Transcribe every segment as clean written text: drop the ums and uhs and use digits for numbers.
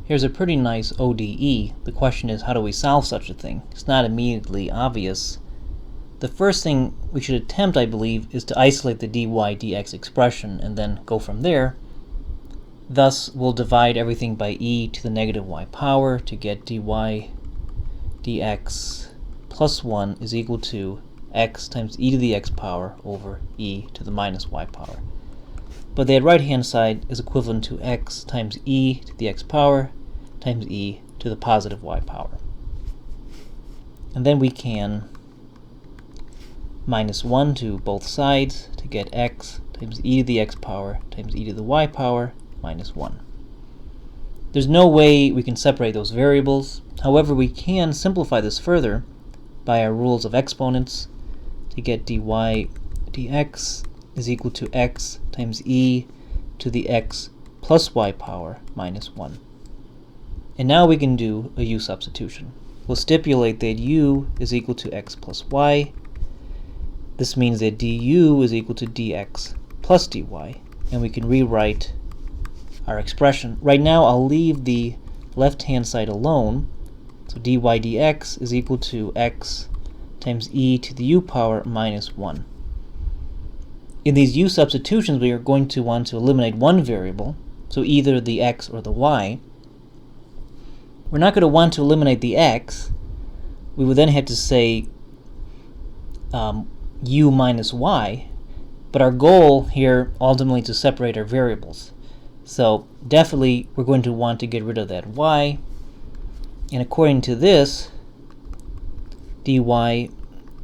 Here's a pretty nice ODE. The question is, how do we solve such a thing? It's not immediately obvious. The first thing we should attempt, I believe, is to isolate the dy dx expression and then go from there. Thus, we'll divide everything by e to the negative y power to get dy dx plus 1 is equal to x times e to the x power over e to the minus y power. But the right-hand side is equivalent to x times e to the x power times e to the positive y power. And then we can minus 1 to both sides to get x times e to the x power times e to the y power minus 1. There's no way we can separate those variables. However, we can simplify this further by our rules of exponents to get dy dx is equal to x times e to the x plus y power minus 1. And now we can do a u substitution. We'll stipulate that u is equal to x plus y. This means that du is equal to dx plus dy, and we can rewrite our expression. Right now I'll leave the left-hand side alone, so dy dx is equal to x times e to the u power minus 1. In these u substitutions, we are going to want to eliminate one variable, so either the x or the y. We're not going to want to eliminate the x. We would then have to say u minus y, but our goal here ultimately is to separate our variables. So definitely we're going to want to get rid of that y, and according to this, dy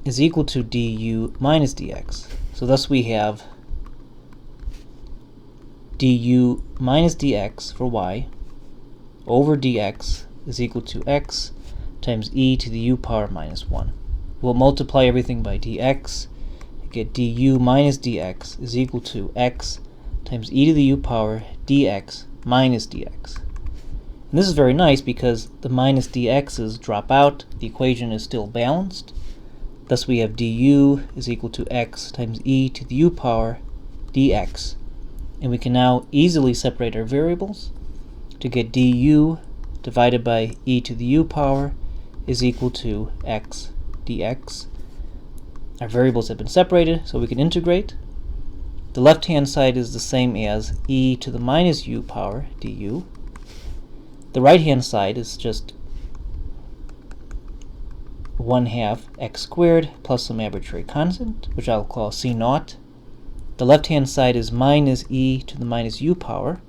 is equal to du minus dx. So thus we have du minus dx for y over dx is equal to x times e to the u power minus 1. We'll multiply everything by dx to get du minus dx is equal to x times e to the u power dx minus dx. And this is very nice because the minus dx's drop out, the equation is still balanced. Thus we have du is equal to x times e to the u power dx. And we can now easily separate our variables to get du divided by e to the u power is equal to x dx. Our variables have been separated, so we can integrate. The left-hand side is the same as e to the minus u power du. The right-hand side is just 1/2 x squared plus some arbitrary constant, which I'll call c naught. The left-hand side is minus e to the minus u power.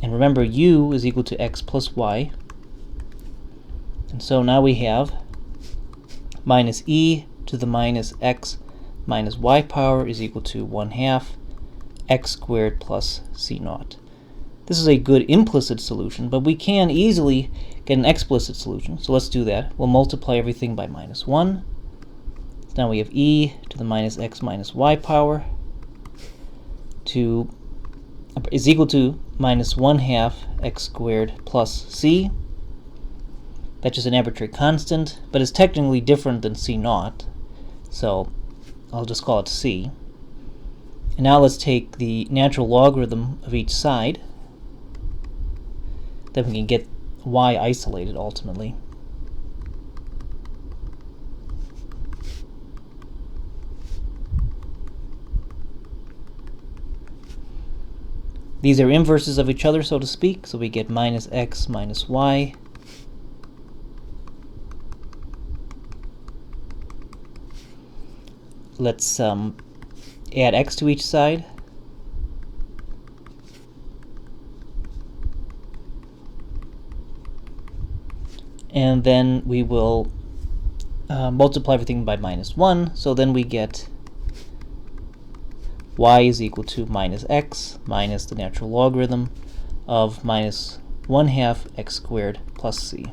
And remember, u is equal to x plus y. And so now we have minus e to the minus x minus y power is equal to 1/2 x squared plus c naught. This is a good implicit solution, but we can easily get an explicit solution. So let's do that. We'll multiply everything by minus 1. So now we have e to the minus x minus y power is equal to minus 1/2 x squared plus c. That's just an arbitrary constant, but it's technically different than c naught, so I'll just call it c. And now let's take the natural logarithm of each side. Then we can get y isolated ultimately. These are inverses of each other, so to speak, so we get minus x minus y. Let's add x to each side. And then we will multiply everything by minus 1, so then we get y is equal to minus x minus the natural logarithm of minus 1/2 x squared plus c.